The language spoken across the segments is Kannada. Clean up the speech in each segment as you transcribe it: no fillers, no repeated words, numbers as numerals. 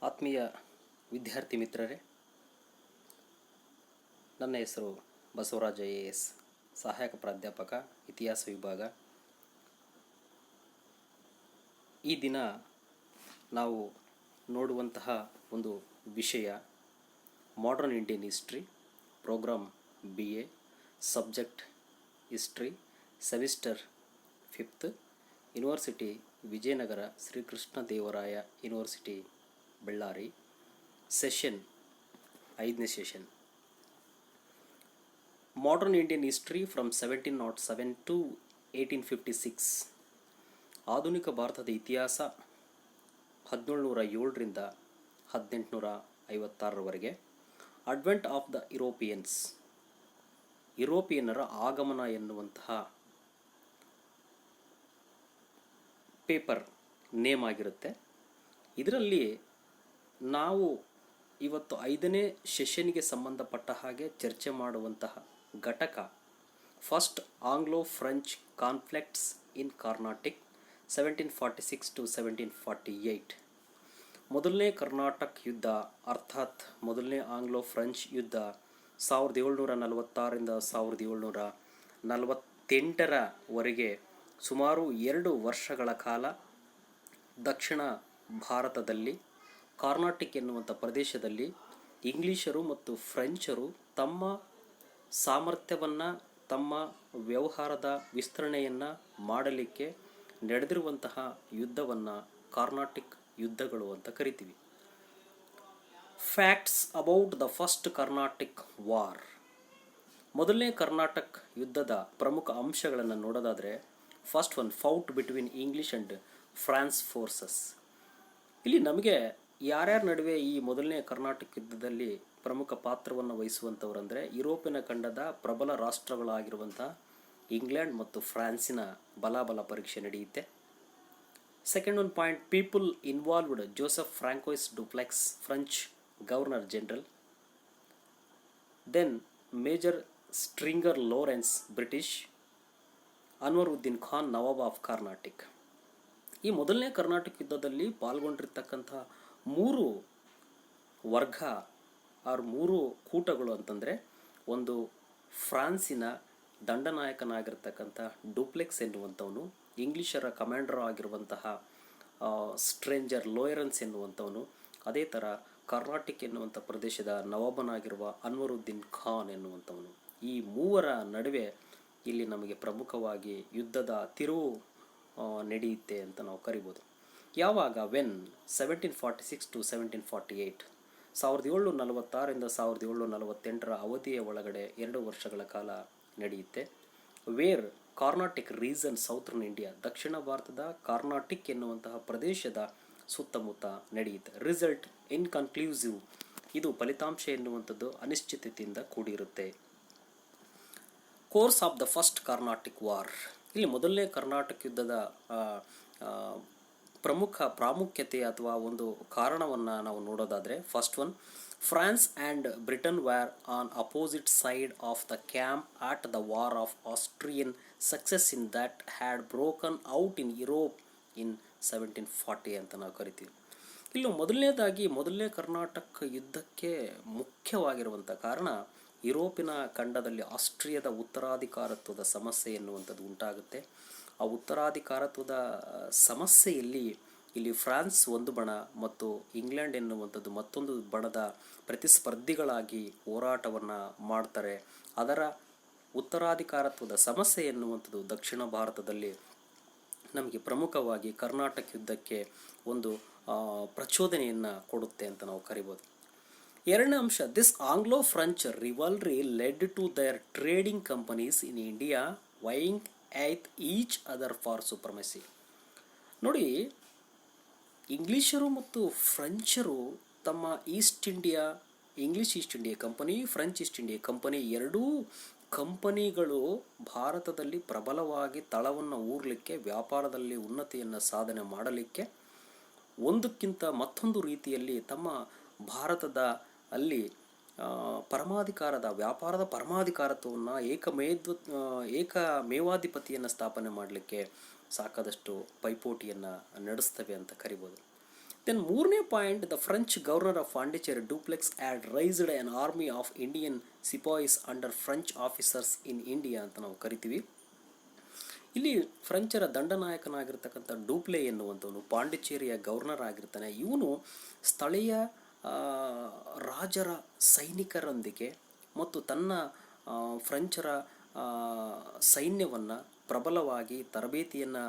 ಆತ್ಮೀಯ ವಿದ್ಯಾರ್ಥಿ ಮಿತ್ರರೇ, ನನ್ನ ಹೆಸರು ಬಸವರಾಜ ಎ.ಎಸ್, ಸಹಾಯಕ ಪ್ರಾಧ್ಯಾಪಕ, ಇತಿಹಾಸ ವಿಭಾಗ. ಈ ದಿನ ನಾವು ನೋಡುವಂತಹ ಒಂದು ವಿಷಯ modern Indian history, program BA, subject history, semester 5th, university Vijayanagara Srikrishna Devaraya university Ballari, session 5ನೇ session. Modern Indian history from 1707 to 1856. ಆಧುನಿಕ ಭಾರತದ ಇತಿಹಾಸ 1707ರಿಂದ 1856ರವರೆಗೆ. ಅಡ್ವೆಂಟ್ ಆಫ್ ದ ಯುರೋಪಿಯನ್ಸ್, ಯುರೋಪಿಯನ್ನರ ಆಗಮನ ಎನ್ನುವಂತಹ ಪೇಪರ್ ನೇಮ್ ಆಗಿರುತ್ತೆ. ಇದರಲ್ಲಿ ನಾವು ಇವತ್ತು 5ನೇ ಸೆಷನ್ಗೆ ಸಂಬಂಧಪಟ್ಟ ಹಾಗೆ ಚರ್ಚೆ ಮಾಡುವಂತಹ ಘಟಕ first Anglo French conflicts in Carnatic 1746 to 1748. ಮೊದಲನೇ ಕರ್ನಾಟಕ ಯುದ್ಧ ಅರ್ಥಾತ್ ಮೊದಲನೇ ಆಂಗ್ಲೋ ಫ್ರೆಂಚ್ ಯುದ್ಧ 1746ರಿಂದ 1748ರವರೆಗೆ ಸುಮಾರು 2 ವರ್ಷಗಳ ಕಾಲ ದಕ್ಷಿಣ ಭಾರತದಲ್ಲಿ ಕರ್ನಾಟಿಕ್ ಎನ್ನುವಂಥ ಪ್ರದೇಶದಲ್ಲಿ ಇಂಗ್ಲಿಷರು ಮತ್ತು ಫ್ರೆಂಚರು ತಮ್ಮ ಸಾಮರ್ಥ್ಯವನ್ನು, ತಮ್ಮ ವ್ಯವಹಾರದ ವಿಸ್ತರಣೆಯನ್ನು ಮಾಡಲಿಕ್ಕೆ ನಡೆದಿರುವಂತಹ ಯುದ್ಧವನ್ನು ಕರ್ನಾಟಿಕ್ ಯುದ್ಧಗಳು ಅಂತ ಕರಿತೀವಿ. Facts about the first Carnatic war. ಮೊದಲನೇ ಕರ್ನಾಟಕ ಯುದ್ಧದ ಪ್ರಮುಖ ಅಂಶಗಳನ್ನು ನೋಡೋದಾದರೆ, first one, fought between English and France forces. ಇಲ್ಲಿ ನಮಗೆ ಯಾರ್ಯಾರ ನಡುವೆ ಈ ಮೊದಲನೇ ಕರ್ನಾಟಕ ಯುದ್ಧದಲ್ಲಿ ಪ್ರಮುಖ ಪಾತ್ರವನ್ನು ವಹಿಸುವಂಥವರಂದರೆ ಯುರೋಪಿನ ಖಂಡದ ಪ್ರಬಲ ರಾಷ್ಟ್ರಗಳಾಗಿರುವಂಥ ಇಂಗ್ಲೆಂಡ್ ಮತ್ತು ಫ್ರಾನ್ಸಿನ ಬಲಾಬಲ ಪರೀಕ್ಷೆ ನಡೆಯುತ್ತೆ. Second one point, people involved: Joseph Francois Dupleix, French governor general. Then major Stringer Lawrence, British. Anwaruddin Khan, nawab of Carnatic. ಈ ಮೊದಲನೇ ಕರ್ನಾಟಕ ಯುದ್ಧದಲ್ಲಿ ಪಾಲ್ಗೊಂಡಿರ್ತಕ್ಕಂಥ 3 ವರ್ಗ ಆರು 3 ಕೂಟಗಳು ಅಂತಂದರೆ, ಒಂದು ಫ್ರಾನ್ಸಿನ ದಂಡನಾಯಕನಾಗಿರ್ತಕ್ಕಂಥ ಡುಪ್ಲೆಕ್ಸ್ ಎನ್ನುವಂಥವನು, ಇಂಗ್ಲಿಷರ ಕಮಾಂಡರ್ ಆಗಿರುವಂತಹ ಸ್ಟ್ರೇಂಜರ್ ಲೋರೆನ್ಸ್ ಎನ್ನುವಂಥವನು, ಅದೇ ಥರ ಕರ್ನಾಟಿಕ್ ಎನ್ನುವಂಥ ಪ್ರದೇಶದ ನವಾಬನಾಗಿರುವ ಅನ್ವರುದ್ದೀನ್ ಖಾನ್ ಎನ್ನುವಂಥವನು. ಈ 3ರ ನಡುವೆ ಇಲ್ಲಿ ನಮಗೆ ಪ್ರಮುಖವಾಗಿ ಯುದ್ಧದ ತಿರುವು ನಡೆಯುತ್ತೆ ಅಂತ ನಾವು ಕರಿಬೋದು. ಯಾವಾಗ? ವೆನ್ 1746 ಟು 1748, 1746ರಿಂದ 1748ರ ಅವಧಿಯ ಒಳಗಡೆ 2 ವರ್ಷಗಳ ಕಾಲ ನಡೆಯುತ್ತೆ. ವೇರ್ ಕರ್ನಾಟಿಕ್ ರೀಸನ್, ಸೌತ್ರನ್ ಇಂಡಿಯಾ, ದಕ್ಷಿಣ ಭಾರತದ ಕರ್ನಾಟಿಕ್ ಎನ್ನುವಂತಹ ಪ್ರದೇಶದ ಸುತ್ತಮುತ್ತ ನಡೆಯುತ್ತೆ. ರಿಸಲ್ಟ್ ಇನ್ಕನ್ಕ್ಲೂಸಿವ್, ಇದು ಫಲಿತಾಂಶ ಎನ್ನುವಂಥದ್ದು ಅನಿಶ್ಚಿತತೆಯಿಂದ ಕೂಡಿರುತ್ತೆ. Course of the first Carnatic war. ಇಲ್ಲಿ ಮೊದಲನೇ ಕರ್ನಾಟಕ ಯುದ್ಧದ ಪ್ರಾಮುಖ್ಯತೆ ಅಥವಾ ಒಂದು ಕಾರಣವನ್ನು ನಾವು ನೋಡೋದಾದರೆ, first one, France and Britain were on opposite side of the camp at the war of Austrian success in that had broken out in Europe in 1740 ಅಂತ ನಾವು ಕರಿತೀವಿ. ಇಲ್ಲೂ ಮೊದಲನೇ ಕರ್ನಾಟಕ ಯುದ್ಧಕ್ಕೆ ಮುಖ್ಯವಾಗಿರುವಂಥ ಕಾರಣ, ಯುರೋಪಿನ ಖಂಡದಲ್ಲಿ ಆಸ್ಟ್ರಿಯಾದ ಉತ್ತರಾಧಿಕಾರತ್ವದ ಸಮಸ್ಯೆ ಎನ್ನುವಂಥದ್ದು ಉಂಟಾಗುತ್ತೆ. ಆ ಉತ್ತರಾಧಿಕಾರತ್ವದ ಸಮಸ್ಯೆಯಲ್ಲಿ ಇಲ್ಲಿ ಫ್ರಾನ್ಸ್ ಒಂದು ಬಣ ಮತ್ತು ಇಂಗ್ಲೆಂಡ್ ಎನ್ನುವಂಥದ್ದು ಮತ್ತೊಂದು ಬಣದ ಪ್ರತಿಸ್ಪರ್ಧಿಗಳಾಗಿ ಹೋರಾಟವನ್ನು ಮಾಡ್ತಾರೆ. ಅದರ ಉತ್ತರಾಧಿಕಾರತ್ವದ ಸಮಸ್ಯೆ ಎನ್ನುವಂಥದ್ದು ದಕ್ಷಿಣ ಭಾರತದಲ್ಲಿ ನಮಗೆ ಪ್ರಮುಖವಾಗಿ ಕರ್ನಾಟಕ ಯುದ್ಧಕ್ಕೆ ಒಂದು ಪ್ರಚೋದನೆಯನ್ನು ಕೊಡುತ್ತೆ ಅಂತ ನಾವು ಕರಿಬೋದು. ಎರಡನೇ ಅಂಶ, this Anglo French rivalry led to their trading companies in India vying with each other for ಸುಪ್ರಮಸಿ. ನೋಡಿ, ಇಂಗ್ಲಿಷರು ಮತ್ತು ಫ್ರೆಂಚರು ತಮ್ಮ English East India company, French East India company, ಎರಡೂ ಕಂಪನಿಗಳು ಭಾರತದಲ್ಲಿ ಪ್ರಬಲವಾಗಿ ತಳವನ್ನು ಊರಲಿಕ್ಕೆ, ವ್ಯಾಪಾರದಲ್ಲಿ ಉನ್ನತಿಯನ್ನು ಸಾಧನೆ ಮಾಡಲಿಕ್ಕೆ, ಒಂದಕ್ಕಿಂತ ಮತ್ತೊಂದು ರೀತಿಯಲ್ಲಿ ತಮ್ಮ ಭಾರತದ ಅಲ್ಲಿ ವ್ಯಾಪಾರದ ಪರಮಾಧಿಕಾರತ್ವವನ್ನು ಏಕಮೇವಾಧಿಪತಿಯನ್ನು ಸ್ಥಾಪನೆ ಮಾಡಲಿಕ್ಕೆ ಸಾಕಾದಷ್ಟು ಪೈಪೋಟಿಯನ್ನು ನಡೆಸ್ತವೆ ಅಂತ ಕರಿಬೋದು. ದೆನ್ ಮೂರನೇ point, the French governor of Pondicherry Dupleix had raised an army of Indian sepoys under French officers in India ಅಂತ ನಾವು ಕರಿತೀವಿ. ಇಲ್ಲಿ ಫ್ರೆಂಚರ ದಂಡನಾಯಕನಾಗಿರ್ತಕ್ಕಂಥ ಡೂಪ್ಲೆ ಎನ್ನುವಂಥವನು ಪಾಂಡಿಚೇರಿಯ ಗವರ್ನರ್ ಆಗಿರ್ತಾನೆ. ಇವನು ಸ್ಥಳೀಯ ರಾಜರ ಸೈನಿಕರೊಂದಿಗೆ ಮತ್ತು ತನ್ನ ಫ್ರೆಂಚರ ಸೈನ್ಯವನ್ನು ಪ್ರಬಲವಾಗಿ ತರಬೇತಿಯನ್ನು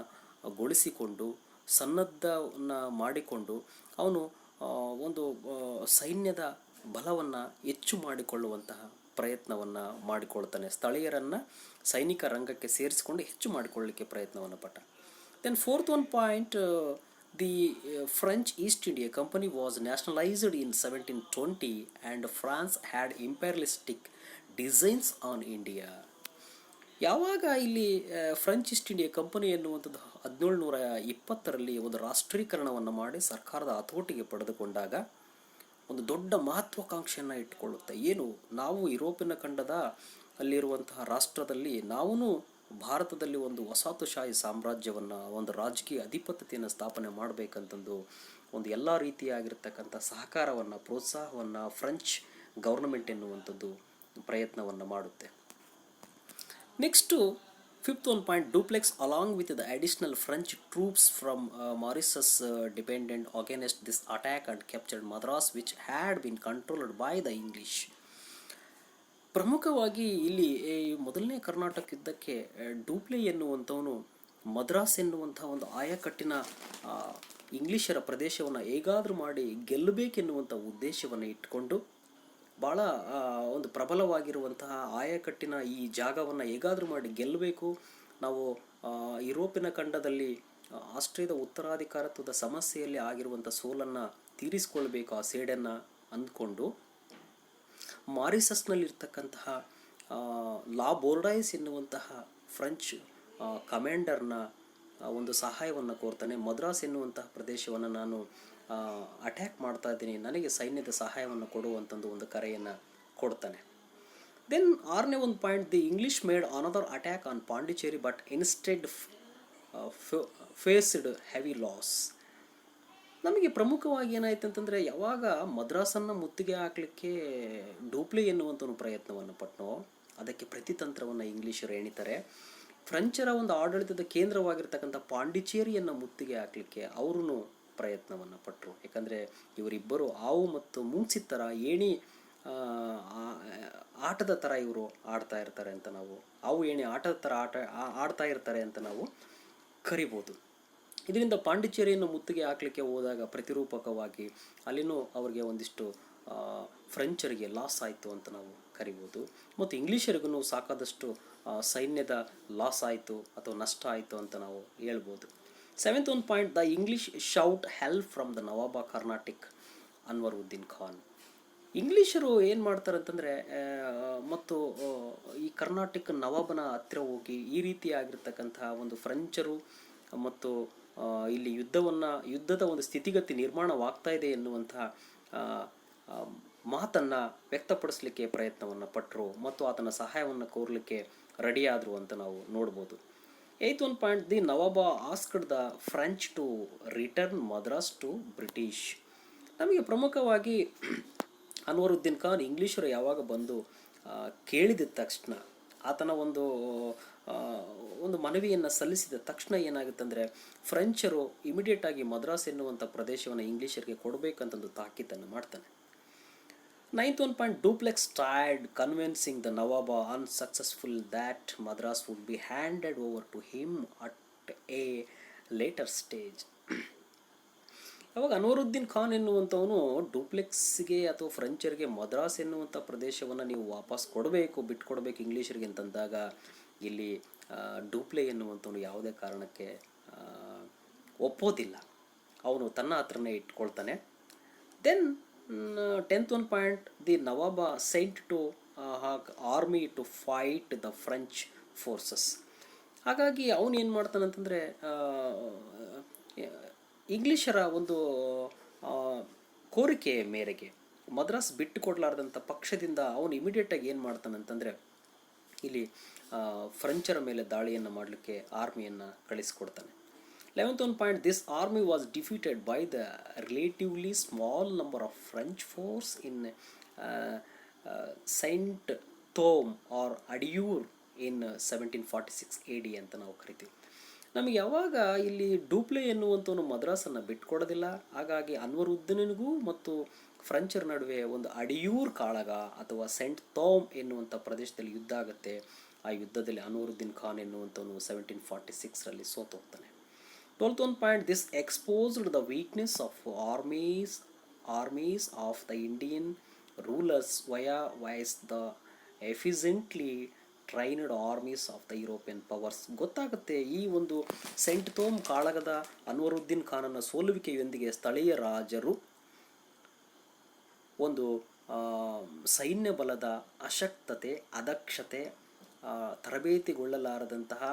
ಗೊಳಿಸಿಕೊಂಡು ಸನ್ನದ್ಧವನ್ನು ಮಾಡಿಕೊಂಡು ಅವನು ಒಂದು ಸೈನ್ಯದ ಬಲವನ್ನು ಹೆಚ್ಚು ಮಾಡಿಕೊಳ್ಳುವಂತಹ ಪ್ರಯತ್ನವನ್ನು ಮಾಡಿಕೊಳ್ತಾನೆ. ಸ್ಥಳೀಯರನ್ನು ಸೈನಿಕ ರಂಗಕ್ಕೆ ಸೇರಿಸಿಕೊಂಡು ಹೆಚ್ಚು ಮಾಡಿಕೊಳ್ಳಲಿಕ್ಕೆ ಪ್ರಯತ್ನವನ್ನು ಪಟ್ಟ. Then fourth one point, the French East India company was nationalised in 1720 and France had imperialistic designs on India. ಯಾವಾಗ ಇಲ್ಲಿ ಫ್ರೆಂಚ್ ಈಸ್ಟ್ ಇಂಡಿಯಾ ಕಂಪನಿ ಎನ್ನುವಂಥದ್ದು 1720ರಲ್ಲಿ ಒಂದು ರಾಷ್ಟ್ರೀಕರಣವನ್ನು ಮಾಡಿ ಸರ್ಕಾರದ ಹತೋಟಿಗೆ ಪಡೆದುಕೊಂಡಾಗ ಒಂದು ದೊಡ್ಡ ಮಹತ್ವಾಕಾಂಕ್ಷೆಯನ್ನು ಇಟ್ಟುಕೊಳ್ಳುತ್ತೆ. ಏನು, ನಾವು ಯುರೋಪಿನ ಖಂಡದ ಅಲ್ಲಿರುವಂತಹ ರಾಷ್ಟ್ರದಲ್ಲಿ ನಾವೂ ಭಾರತದಲ್ಲಿ ಒಂದು ವಸಾಹತುಶಾಹಿ ಸಾಮ್ರಾಜ್ಯವನ್ನು, ಒಂದು ರಾಜಕೀಯ ಅಧಿಪತ್ಯತೆಯನ್ನು ಸ್ಥಾಪನೆ ಮಾಡಬೇಕಂತಂದು ಒಂದು ಎಲ್ಲ ರೀತಿಯಾಗಿರ್ತಕ್ಕಂಥ ಸಹಕಾರವನ್ನು, ಪ್ರೋತ್ಸಾಹವನ್ನು ಫ್ರೆಂಚ್ ಗೌರ್ನಮೆಂಟ್ ಎನ್ನುವಂಥದ್ದು ಪ್ರಯತ್ನವನ್ನು ಮಾಡುತ್ತೆ. Next fifth one point, Dupleix along with the additional French troops from Mauritius dependent against this attack and captured Madras which had been controlled by the English. ಪ್ರಮುಖವಾಗಿ ಇಲ್ಲಿ ಮೊದಲನೇ ಕರ್ನಾಟಕ ಯುದ್ಧಕ್ಕೆ ಡೂಪ್ಲೆ ಎನ್ನುವಂಥವನು ಮದ್ರಾಸ್ ಎನ್ನುವಂಥ ಒಂದು ಆಯಕಟ್ಟಿನ ಇಂಗ್ಲಿಷರ ಪ್ರದೇಶವನ್ನು ಹೇಗಾದರೂ ಮಾಡಿ ಗೆಲ್ಲಬೇಕೆನ್ನುವಂಥ ಉದ್ದೇಶವನ್ನು ಇಟ್ಟುಕೊಂಡು ಭಾಳ ಒಂದು ಪ್ರಬಲವಾಗಿರುವಂತಹ ಆಯಕಟ್ಟಿನ ಈ ಜಾಗವನ್ನು ಹೇಗಾದರೂ ಮಾಡಿ ಗೆಲ್ಲಬೇಕು, ನಾವು ಯುರೋಪಿನ ಖಂಡದಲ್ಲಿ ಆಸ್ಟ್ರಿಯಾದ ಉತ್ತರಾಧಿಕಾರತ್ವದ ಸಮಸ್ಯೆಯಲ್ಲಿ ಆಗಿರುವಂಥ ಸೋಲನ್ನು ತೀರಿಸಿಕೊಳ್ಬೇಕು ಆ ಸೇಡನ್ನು ಅಂದ್ಕೊಂಡು ಮಾರಿಸಸ್ನಲ್ಲಿರ್ತಕ್ಕಂತಹ ಲಾ ಬೋರ್ಡೈಸ್ ಎನ್ನುವಂತಹ ಫ್ರೆಂಚ್ ಕಮಾಂಡರ್ನ ಒಂದು ಸಹಾಯವನ್ನು ಕೋರ್ತಾನೆ. ಮದ್ರಾಸ್ ಎನ್ನುವಂತಹ ಪ್ರದೇಶವನ್ನು ನಾನು ಅಟ್ಯಾಕ್ ಮಾಡ್ತಾ ಇದ್ದೀನಿ, ನನಗೆ ಸೈನ್ಯದ ಸಹಾಯವನ್ನು ಕೊಡುವಂಥದ್ದು ಒಂದು ಕರೆಯನ್ನು ಕೊಡ್ತಾನೆ. ದೆನ್ ಆರನೇ ಒಂದು point, the English made another attack on Pondicherry but instead faced heavy loss. ನಮಗೆ ಪ್ರಮುಖವಾಗಿ ಏನಾಯ್ತು ಅಂತಂದರೆ, ಯಾವಾಗ ಮದ್ರಾಸನ್ನು ಮುತ್ತಿಗೆ ಹಾಕಲಿಕ್ಕೆ ಡೂಪ್ಲೆ ಎನ್ನುವಂಥ ಪ್ರಯತ್ನವನ್ನು ಪಟ್ಟನೋ ಅದಕ್ಕೆ ಪ್ರತಿತಂತ್ರವನ್ನು ಇಂಗ್ಲೀಷರು ಎಣಿತಾರೆ. ಫ್ರೆಂಚರ ಒಂದು ಆಡಳಿತದ ಕೇಂದ್ರವಾಗಿರ್ತಕ್ಕಂಥ ಪಾಂಡಿಚೇರಿಯನ್ನು ಮುತ್ತಿಗೆ ಹಾಕಲಿಕ್ಕೆ ಅವರು ಪ್ರಯತ್ನವನ್ನು ಪಟ್ಟರು. ಯಾಕಂದರೆ ಇವರಿಬ್ಬರು ಹಾವು ಮತ್ತು ಮುಂಗ್ಸಿ ಥರ ಏಣಿ ಆಟದ ಥರ ಇವರು ಆಡ್ತಾ ಇರ್ತಾರೆ ಅಂತ ನಾವು, ಹಾವು ಏಣಿ ಆಟದ ಥರ ಆಡ್ತಾ ಇರ್ತಾರೆ ಅಂತ ನಾವು ಕರಿಬೋದು. ಇದರಿಂದ ಪಾಂಡಿಚೇರಿಯನ್ನು ಮುತ್ತಿಗೆ ಹಾಕಲಿಕ್ಕೆ ಹೋದಾಗ ಪ್ರತಿರೂಪಕವಾಗಿ ಅಲ್ಲಿನೂ ಅವರಿಗೆ ಒಂದಿಷ್ಟು ಫ್ರೆಂಚರಿಗೆ ಲಾಸ್ ಆಯಿತು ಅಂತ ನಾವು ಕರಿಬೋದು. ಮತ್ತು ಇಂಗ್ಲೀಷರಿಗೂ ಸಾಕಾದಷ್ಟು ಸೈನ್ಯದ ಲಾಸ್ ಆಯಿತು ಅಥವಾ ನಷ್ಟ ಆಯಿತು ಅಂತ ನಾವು ಹೇಳ್ಬೋದು. Seventh one point, the English sought help from the nawab Carnatic Anwaruddin Khan. ಇಂಗ್ಲೀಷರು ಏನು ಮಾಡ್ತಾರೆ ಅಂತಂದರೆ, ಮತ್ತು ಈ ಕರ್ನಾಟಕ ನವಾಬನ ಹತ್ತಿರ ಹೋಗಿ ಈ ರೀತಿಯಾಗಿರ್ತಕ್ಕಂತಹ ಒಂದು ಫ್ರೆಂಚರು ಮತ್ತು ಇಲ್ಲಿ ಯುದ್ಧದ ಒಂದು ಸ್ಥಿತಿಗತಿ ನಿರ್ಮಾಣವಾಗ್ತಾ ಇದೆ ಎನ್ನುವಂತಹ ಮಾತನ್ನು ವ್ಯಕ್ತಪಡಿಸಲಿಕ್ಕೆ ಪ್ರಯತ್ನವನ್ನು ಪಟ್ಟರು ಮತ್ತು ಆತನ ಸಹಾಯವನ್ನು ಕೋರಲಿಕ್ಕೆ ರೆಡಿಯಾದರು ಅಂತ ನಾವು ನೋಡ್ಬೋದು. Eighth one point, the nawab asked the French to return Madras to British. ನಮಗೆ ಪ್ರಮುಖವಾಗಿ ಅನ್ವರುದ್ದೀನ್ ಖಾನ್ ಇಂಗ್ಲೀಷರು ಯಾವಾಗ ಬಂದು ಕೇಳಿದ ತಕ್ಷಣ, ಆತನ ಒಂದು ಮನವಿಯನ್ನು ಸಲ್ಲಿಸಿದ ತಕ್ಷಣ ಏನಾಗುತ್ತಂದರೆ, ಫ್ರೆಂಚರು ಇಮಿಡಿಯೇಟಾಗಿ ಮದ್ರಾಸ್ ಎನ್ನುವಂಥ ಪ್ರದೇಶವನ್ನು ಇಂಗ್ಲೀಷರಿಗೆ ಕೊಡಬೇಕಂತಂದು ತಾಕೀತನ್ನು ಮಾಡ್ತಾನೆ. Ninth one point, Dupleix tried convincing the nawab unsuccessful that Madras would be handed over to him at a later stage. ಯಾವಾಗ ಅನ್ವರುದ್ದೀನ್ ಖಾನ್ ಎನ್ನುವಂಥವನು ಡೂಪ್ಲೆಕ್ಸ್ಗೆ ಅಥವಾ ಫ್ರೆಂಚರಿಗೆ ಮದ್ರಾಸ್ ಎನ್ನುವಂಥ ಪ್ರದೇಶವನ್ನು ನೀವು ವಾಪಸ್ ಕೊಡಬೇಕು, ಬಿಟ್ಕೊಡ್ಬೇಕು ಇಂಗ್ಲೀಷರಿಗೆ ಅಂತಂದಾಗ ಇಲ್ಲಿ ಡೂಪ್ಲೆ ಎನ್ನುವಂಥವನು ಯಾವುದೇ ಕಾರಣಕ್ಕೆ ಒಪ್ಪೋದಿಲ್ಲ, ಅವನು ತನ್ನ ಹತ್ರನೇ ಇಟ್ಕೊಳ್ತಾನೆ. Then tenth one point, the nawab sent to army to fight the French forces. ಹಾಗಾಗಿ ಅವನು ಏನು ಮಾಡ್ತಾನಂತಂದರೆ, ಇಂಗ್ಲೀಷರ ಒಂದು ಕೋರಿಕೆಯ ಮೇರೆಗೆ ಮದ್ರಾಸ್ ಬಿಟ್ಟು ಕೊಡಲಾರ್ದಂಥ ಪಕ್ಷದಿಂದ ಅವನು ಇಮಿಡಿಯೇಟಾಗಿ ಏನು ಮಾಡ್ತಾನಂತಂದರೆ, ಇಲ್ಲಿ ಫ್ರೆಂಚರ ಮೇಲೆ ದಾಳಿಯನ್ನು ಮಾಡಲಿಕ್ಕೆ ಆರ್ಮಿಯನ್ನು ಕಳಿಸ್ಕೊಡ್ತಾನೆ. 11th one point, this army was defeated by the relatively small number of French force in Saint Thome or Adieur in 1746 AD ಅಂತ ನಾವು ಕರಿತೀವಿ. ನಮಗೆ ಯಾವಾಗ ಇಲ್ಲಿ ಡೂಪ್ಲೆ ಎನ್ನುವಂಥವನು ಮದ್ರಾಸನ್ನು ಬಿಟ್ಕೊಡೋದಿಲ್ಲ, ಹಾಗಾಗಿ ಅನ್ವರುದ್ದೀನಿಗೂ ಮತ್ತು ಫ್ರೆಂಚರ ನಡುವೆ ಒಂದು ಅಡಿಯೂರ್ ಕಾಳಗ ಅಥವಾ ಸೆಂಟ್ ಥೋಮ್ ಎನ್ನುವಂಥ ಪ್ರದೇಶದಲ್ಲಿ ಯುದ್ಧ ಆಗುತ್ತೆ. ಆ ಯುದ್ಧದಲ್ಲಿ ಅನ್ವರುದ್ದೀನ್ ಖಾನ್ ಎನ್ನುವಂಥವನು 1746ರಲ್ಲಿ ಸೋತೋಗ್ತಾನೆ. 12th one point, this exposed the weakness of armies of the Indian rulers vice the efficiently trained army's of the European powers. ಗೊತ್ತಾಗುತ್ತೆ ಈ ಒಂದು ಸೆಂಟ್ ಥೋಮ್ ಕಾಳಗದ ಅನ್ವರುದ್ದೀನ್ ಖಾನನ ಸೋಲುವಿಕೆಯೊಂದಿಗೆ ಸ್ಥಳೀಯ ರಾಜರು ಒಂದು ಸೈನ್ಯ ಬಲದ ಅಶಕ್ತತೆ, ಅದಕ್ಷತೆ, ತರಬೇತಿಗೊಳ್ಳಲಾರದಂತಹ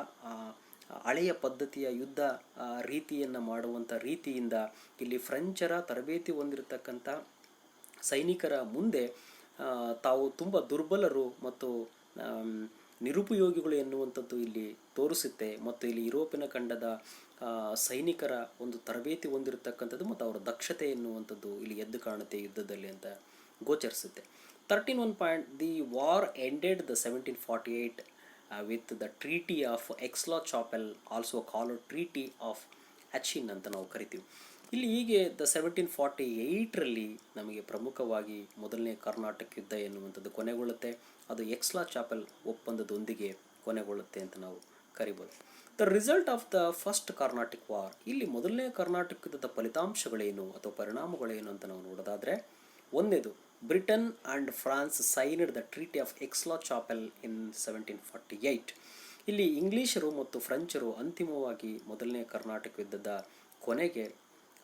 ಹಳೆಯ ಪದ್ಧತಿಯ ಯುದ್ಧ ರೀತಿಯನ್ನು ಮಾಡುವಂಥ ರೀತಿಯಿಂದ ಇಲ್ಲಿ ಫ್ರೆಂಚರ ತರಬೇತಿ ಹೊಂದಿರತಕ್ಕಂಥ ಸೈನಿಕರ ಮುಂದೆ ತಾವು ತುಂಬ ದುರ್ಬಲರು ಮತ್ತು ನಿರುಪಯೋಗಿಗಳು ಎನ್ನುವಂಥದ್ದು ಇಲ್ಲಿ ತೋರಿಸುತ್ತೆ. ಮತ್ತು ಇಲ್ಲಿ ಯುರೋಪಿನ ಖಂಡದ ಸೈನಿಕರ ಒಂದು ತರಬೇತಿ ಹೊಂದಿರತಕ್ಕಂಥದ್ದು ಮತ್ತು ಅವರ ದಕ್ಷತೆ ಎನ್ನುವಂಥದ್ದು ಇಲ್ಲಿ ಎದ್ದು ಕಾಣುತ್ತೆ ಯುದ್ಧದಲ್ಲಿ ಅಂತ ಗೋಚರಿಸುತ್ತೆ. 13 one point, the war ended the 1748 with the Treaty of Aix-la-Chapelle, also called Treaty of Aachen ಅಂತ ನಾವು ಕರಿತೀವಿ. ಇಲ್ಲಿ ಹೀಗೆ 1748ರಲ್ಲಿ ನಮಗೆ ಪ್ರಮುಖವಾಗಿ ಮೊದಲನೇ ಕರ್ನಾಟಕ ಯುದ್ಧ ಎನ್ನುವಂಥದ್ದು ಕೊನೆಗೊಳ್ಳುತ್ತೆ. ಅದು ಎಕ್ಸ್-ಲಾ-ಚಾಪೆಲ್ ಒಪ್ಪಂದದೊಂದಿಗೆ ಕೊನೆಗೊಳ್ಳುತ್ತೆ ಅಂತ ನಾವು ಕರಿಬೋದು. The result of the first Carnatic war, ಇಲ್ಲಿ ಮೊದಲನೇ ಕರ್ನಾಟಕ ಯುದ್ಧದ ಫಲಿತಾಂಶಗಳೇನು ಅಥವಾ ಪರಿಣಾಮಗಳೇನು ಅಂತ ನಾವು ನೋಡೋದಾದರೆ, ಒಂದೇದು Britain and France signed the treaty of Aix-la-Chapelle in 1748. ಇಲ್ಲಿ ಇಂಗ್ಲೀಷರು ಮತ್ತು ಫ್ರೆಂಚರು ಅಂತಿಮವಾಗಿ ಮೊದಲನೇ ಕರ್ನಾಟಕ ಯುದ್ಧದ ಕೊನೆಗೆ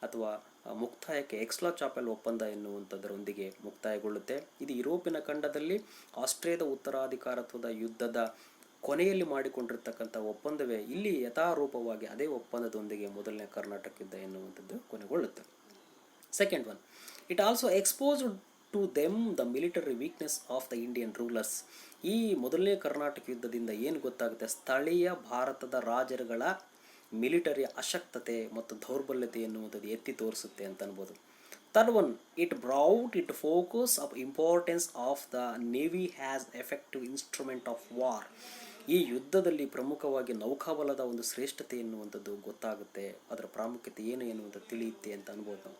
ಅಥವಾ ಮುಕ್ತಾಯಕ್ಕೆ ಎಕ್ಸ್-ಲಾ-ಚಾಪೆಲ್ ಒಪ್ಪಂದ ಎನ್ನುವಂಥದ್ದರೊಂದಿಗೆ ಮುಕ್ತಾಯಗೊಳ್ಳುತ್ತೆ. ಇದು ಯುರೋಪಿನ ಖಂಡದಲ್ಲಿ ಆಸ್ಟ್ರಿಯಾದ ಉತ್ತರಾಧಿಕಾರತ್ವದ ಯುದ್ಧದ ಕೊನೆಯಲ್ಲಿ ಮಾಡಿಕೊಂಡಿರ್ತಕ್ಕಂಥ ಒಪ್ಪಂದವೇ ಇಲ್ಲಿ ಯಥಾರೂಪವಾಗಿ ಅದೇ ಒಪ್ಪಂದದೊಂದಿಗೆ ಮೊದಲನೇ ಕರ್ನಾಟಕ ಯುದ್ಧ ಎನ್ನುವಂಥದ್ದು ಕೊನೆಗೊಳ್ಳುತ್ತೆ. Second one, it also exposed to them the military weakness of the Indian rulers. ಈ ಮೊದಲನೇ ಕರ್ನಾಟಕ ಯುದ್ಧದಿಂದ ಏನು ಗೊತ್ತಾಗುತ್ತೆ, ಸ್ಥಳೀಯ ಭಾರತದ ರಾಜರುಗಳ ಮಿಲಿಟರಿ ಅಶಕ್ತತೆ ಮತ್ತು ದೌರ್ಬಲ್ಯತೆ ಎನ್ನುವಂಥದ್ದು ಎತ್ತಿ ತೋರಿಸುತ್ತೆ ಅಂತ ಅನ್ಬೋದು. Third one, it brought it focus of importance of the navy has effective instrument of war. ಈ ಯುದ್ಧದಲ್ಲಿ ಪ್ರಮುಖವಾಗಿ ನೌಕಾಬಲದ ಒಂದು ಶ್ರೇಷ್ಠತೆ ಎನ್ನುವಂಥದ್ದು ಗೊತ್ತಾಗುತ್ತೆ, ಅದರ ಪ್ರಾಮುಖ್ಯತೆ ಏನು ಎನ್ನುವಂಥದ್ದು ತಿಳಿಯುತ್ತೆ ಅಂತ ಅನ್ಬೋದು ನಾವು.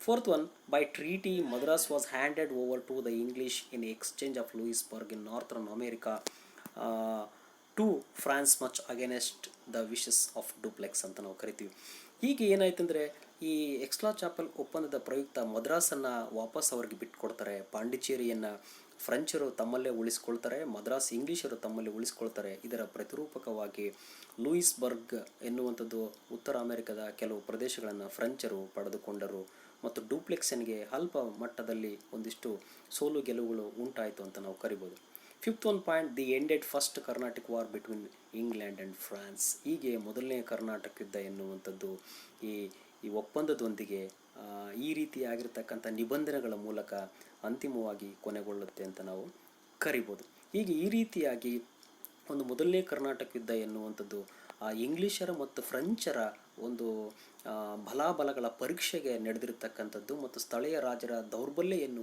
Fourth one, by treaty Madras was handed over to the English in exchange of Louisbourg in northern America to France much against the wishes of Dupleix ಅಂತ ನಾವು ಕರಿತೀವಿ. ಹೀಗೆ ಏನಾಯ್ತಂದರೆ, ಈ ಎಕ್ಸ್-ಲಾ-ಚಾಪೆಲ್ ಒಪ್ಪಂದದ ಪ್ರಯುಕ್ತ ಮದ್ರಾಸನ್ನು ವಾಪಸ್ ಅವ್ರಿಗೆ ಬಿಟ್ಟುಕೊಡ್ತಾರೆ. ಪಾಂಡಿಚೇರಿಯನ್ನು ಫ್ರೆಂಚರು ತಮ್ಮಲ್ಲೇ ಉಳಿಸ್ಕೊಳ್ತಾರೆ, ಮದ್ರಾಸ್ ಇಂಗ್ಲೀಷರು ತಮ್ಮಲ್ಲಿ ಉಳಿಸ್ಕೊಳ್ತಾರೆ. ಇದರ ಪ್ರತಿರೂಪಕವಾಗಿ ಲೂಯಿಸ್ಬರ್ಗ್ ಎನ್ನುವಂಥದ್ದು ಉತ್ತರ ಅಮೆರಿಕದ ಕೆಲವು ಪ್ರದೇಶಗಳನ್ನು ಫ್ರೆಂಚರು ಪಡೆದುಕೊಂಡರು ಮತ್ತು ಡುಪ್ಲೆಕ್ಸನ್ಗೆ ಅಲ್ಪ ಮಟ್ಟದಲ್ಲಿ ಒಂದಿಷ್ಟು ಸೋಲು ಗೆಲುವುಗಳು ಉಂಟಾಯಿತು ಅಂತ ನಾವು ಕರಿಬೋದು. Fifth one point, the ended first Carnatic war between England and France. ಹೀಗೆ ಮೊದಲನೇ ಕರ್ನಾಟಕ ಯುದ್ಧ ಎನ್ನುವಂಥದ್ದು ಈ ಒಪ್ಪಂದದೊಂದಿಗೆ ಈ ರೀತಿಯಾಗಿರ್ತಕ್ಕಂಥ ನಿಬಂಧನೆಗಳ ಮೂಲಕ ಅಂತಿಮವಾಗಿ ಕೊನೆಗೊಳ್ಳುತ್ತೆ ಅಂತ ನಾವು ಕರಿಬೋದು. ಹೀಗೆ ಈ ರೀತಿಯಾಗಿ ಒಂದು ಮೊದಲನೇ ಕರ್ನಾಟಕ ಯುದ್ಧ ಎನ್ನುವಂಥದ್ದು ಇಂಗ್ಲೀಷರ ಮತ್ತು ಫ್ರೆಂಚರ ಒಂದು ಬಲಾಬಲಗಳ ಪರೀಕ್ಷೆಗೆ ನಡೆದಿರತಕ್ಕಂಥದ್ದು ಮತ್ತು ಸ್ಥಳೀಯ ರಾಜರ ದೌರ್ಬಲ್ಯ